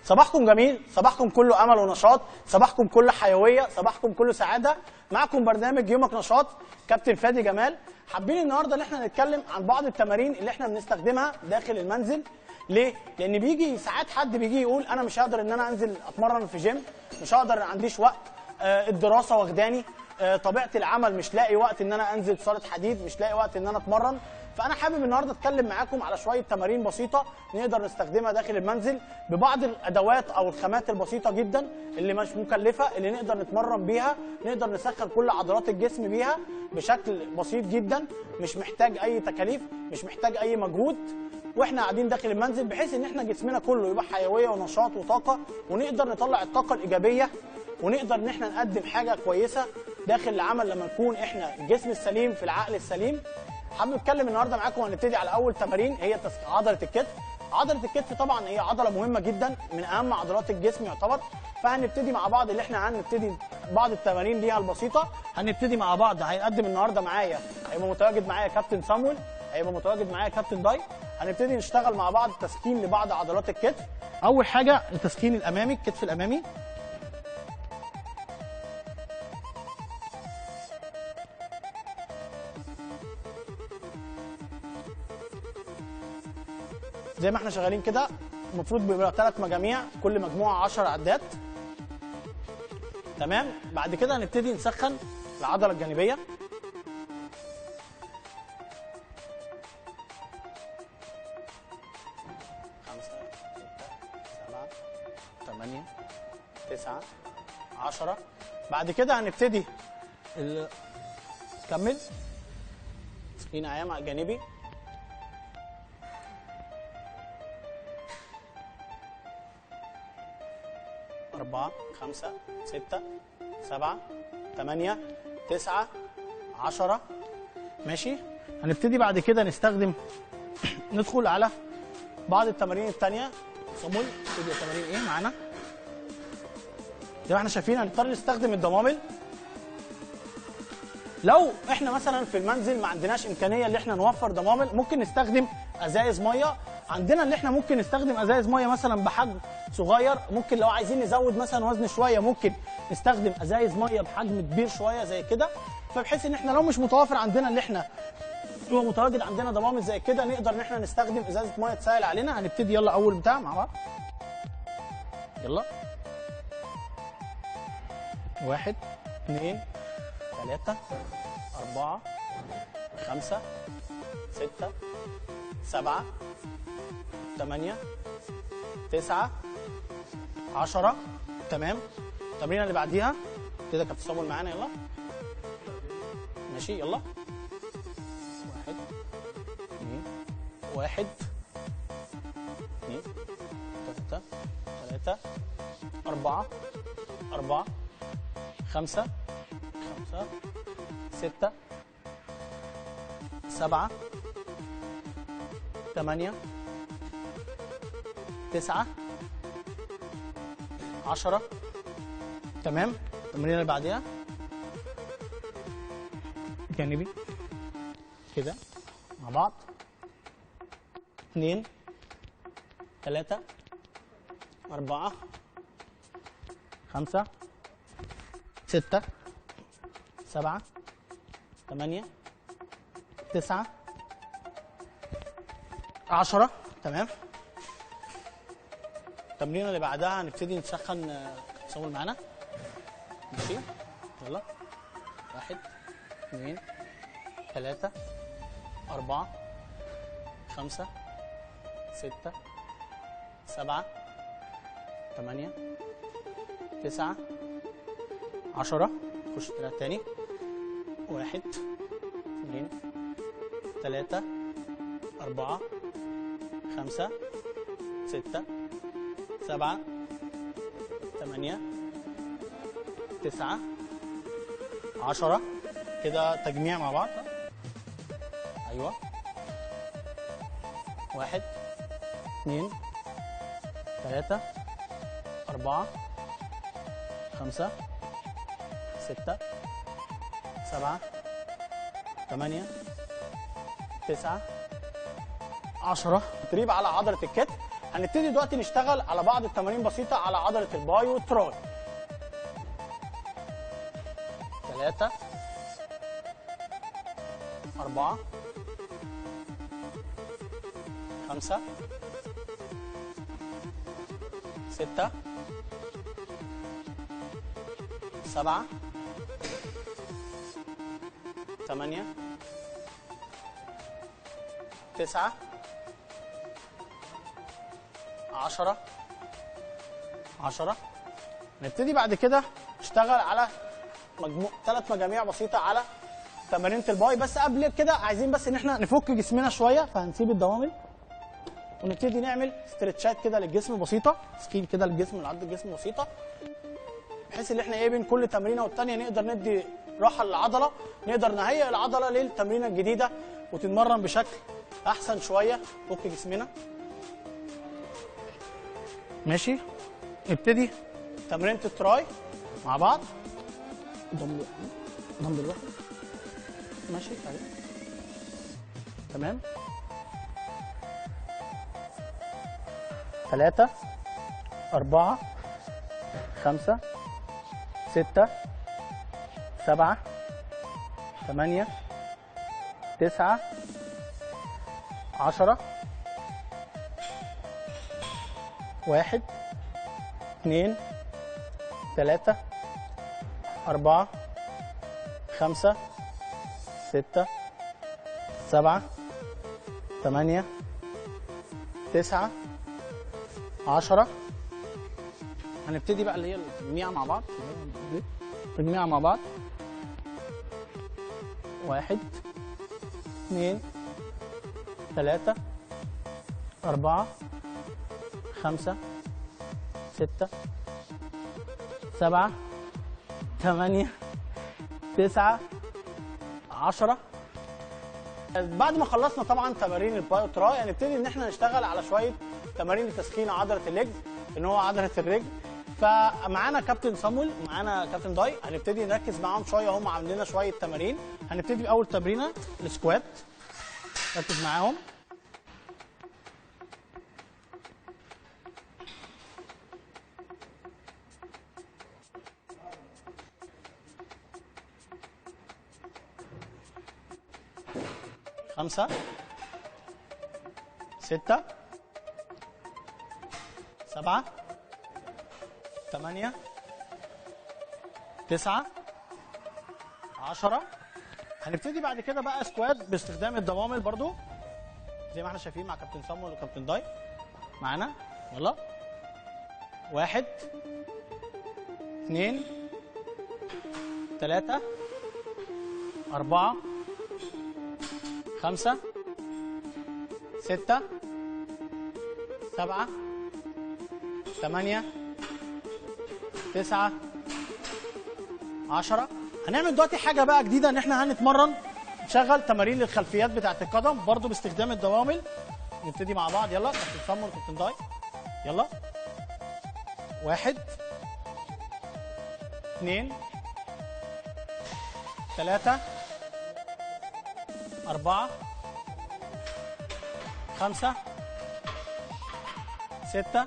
صباحكم جميل، صباحكم كله امل ونشاط، صباحكم كله حيويه، صباحكم كله سعاده. معكم برنامج يومك نشاط كابتن فادي جمال. حابين النهارده ان احنا نتكلم عن بعض التمارين اللي احنا بنستخدمها داخل المنزل. ليه؟ لان بيجي ساعات حد بيجي يقول انا مش هقدر ان انا انزل اتمرن في جيم، مش هقدر، ما عنديش وقت، الدراسه واخداني، طبيعه العمل مش لاقي وقت ان انا انزل صاله حديد، مش لاقي وقت ان انا اتمرن. فانا حابب النهارده اتكلم معاكم على شويه تمارين بسيطه نقدر نستخدمها داخل المنزل ببعض الادوات او الخامات البسيطه جدا اللي مش مكلفه، اللي نقدر نتمرن بيها، نقدر نسخن كل عضلات الجسم بيها بشكل بسيط جدا، مش محتاج اي تكاليف، مش محتاج اي مجهود، واحنا قاعدين داخل المنزل، بحيث ان احنا جسمنا كله يبقى حيويه ونشاط وطاقه، ونقدر نطلع الطاقه الايجابيه، ونقدر ان احنا نقدم حاجه كويسه داخل العمل لما نكون احنا الجسم السليم في العقل السليم. حابب اتكلم النهارده معاكم وهنبتدي على اول تمارين، هي عضله الكتف. عضله الكتف طبعا هي عضله مهمه جدا، من اهم عضلات الجسم يعتبر. فهنبتدي مع بعض اللي احنا هنبتدي بعض التمارين ليها البسيطه. هنبتدي مع بعض، هيقدم النهارده معايا، هيبقى متواجد معايا كابتن صامويل، هيبقى متواجد معايا كابتن داي. هنبتدي نشتغل مع بعض تسخين لبعض عضلات الكتف. اول حاجه التسخين الامامي، الكتف الامامي. زي ما احنا شغالين كده، المفروض بيبقى 3 مجاميع، كل مجموعه 10 عدات. تمام. بعد كده هنبتدي نسخن العضله الجانبيه. 5 6 7 8 9 10. بعد كده هنبتدي نكمل تسخين عام جانبي. 4 5 6 7 8 9 10. ماشي. هنبتدي بعد كده نستخدم ندخل على بعض التمارين الثانيه. صامويل نبتدي التمارين ايه معانا؟ زي ما احنا شايفين هنضطر نستخدم الدمابل. لو احنا مثلا في المنزل ما عندناش امكانيه اللي احنا نوفر دمابل، ممكن نستخدم ازايز ميه. عندنا اللي احنا ممكن نستخدم ازايز ميه مثلا بحجم صغير. ممكن لو عايزين نزود مثلا وزن شويه، ممكن نستخدم ازايز ميه بحجم كبير شويه زي كده. فبحيث ان احنا لو مش متوافر عندنا اللي احنا هو متواجد عندنا ضمامل زي كده، نقدر ان احنا نستخدم ازازه ميه تسهل علينا. هنبتدي يلا اول بتاع مع بعض. يلا 1 2 3 4 5 6 7 8 9 10. تمام. التمرينه اللي بعديها كده كابتن صامويل معانا. يلا ماشي. يلا 1 2 1 2 3 4 4 5 5 6 7 8 9 10. تمام. التمرينه اللي بعديها جانبي كده مع بعض. 2 3 4 5 6 7 8 9 10. تمام. التمرينه اللي بعدها هنبتدي نسخن. صامويل معانا. ماشي. يلا 1 2 3 4 5 6 7 8 9 10. نخش تاني. 1 2 3 4 5 6 7 8 9 10. كده تجميع مع بعض. ايوه 1 2 3 4 5 6 7 8 9 10. تدريب على عضله الكتف. هنبتدي دلوقتي نشتغل على بعض التمارين بسيطه على عضله الباي والتراي. 3 4 5 6 7 8 9 10. نبتدي بعد كده نشتغل على 3 مجاميع بسيطه على تمارينة الباي. بس قبل كده عايزين بس ان احنا نفك جسمنا شويه، فهنسيب الدوامل ونبتدي نعمل استرتشات كده للجسم بسيطه، تسخين كده للجسم لعض الجسم بسيطه، بحيث ان احنا بين كل تمرينه والثانيه نقدر ندي راحه للعضله، نقدر نهيئ العضله للتمرينه الجديده وتتمرن بشكل احسن شويه. فك جسمنا ماشي. نبتدي تمرينه التراي مع بعض. دمبل واحد ماشي اهي تمام. 3 4 5 6 7 8 9 10. 1 2 3 4 5 6 7 8 9 10. هنبتدي بقى اللي هي التجميع مع بعض. تجميع مع بعض. 1 2 3 4 5 6 7 8 9 10. بعد ما خلصنا طبعا تمارين الباي والتراي هنبتدي ان احنا نشتغل على شويه تمارين لتسخين عضله الليجز ان هو عضله الرجل. فمعانا كابتن صامويل معانا كابتن داي، هنبتدي نركز معاهم شويه، هم عاملين لنا شويه تمارين. هنبتدي باول تمرينه السكوات، ركز معاهم. خمسة 6 7 8 9 10. هنبتدي بعد كده بقى سكوات باستخدام الدوامل برضو زي ما احنا شايفين مع كابتن صامويل وكابتن داي معانا. يلا 1 2 3 4 5 6 7 8 9 10. هنعمل دلوقتي حاجه بقى جديده ان احنا هنتمرن نشغل تمارين للخلفيات بتاعت القدم برضو باستخدام الدوامل. نبتدي مع بعض. يلا كابتن صامويل كابتن داي. يلا 1 2 3 4 5 6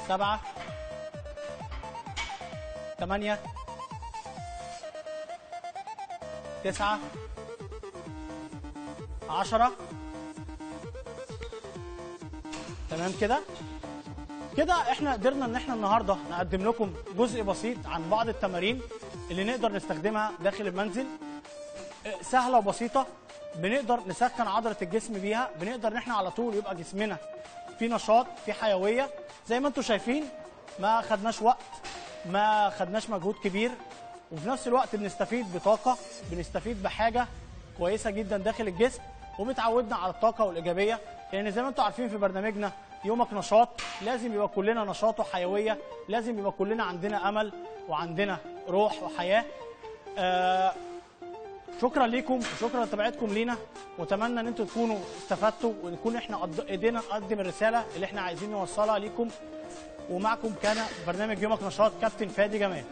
7 8 9 10. تمام كده احنا قدرنا ان احنا النهارده نقدم لكم جزء بسيط عن بعض التمارين اللي نقدر نستخدمها داخل المنزل، سهله وبسيطه، بنقدر نسخن عضله الجسم بيها، بنقدر ان احنا على طول يبقى جسمنا في نشاط في حيويه زي ما انتم شايفين. ما خدناش وقت، ما خدناش مجهود كبير، وفي نفس الوقت بنستفيد بطاقه، بنستفيد بحاجه كويسه جدا داخل الجسم، وبتعودنا على الطاقه والايجابيه. لان زي ما انتم عارفين في برنامجنا يومك نشاط لازم يبقى كلنا نشاط وحيويه، لازم يبقى كلنا عندنا امل وعندنا روح وحياه. شكرا ليكم وشكرا لتابعتكم لينا، واتمنى ان انتم تكونوا استفدتوا ونكون احنا قدرنا نقدم الرساله اللي احنا عايزين نوصلها ليكم. ومعكم كان برنامج يومك نشاط كابتن فادي جمال.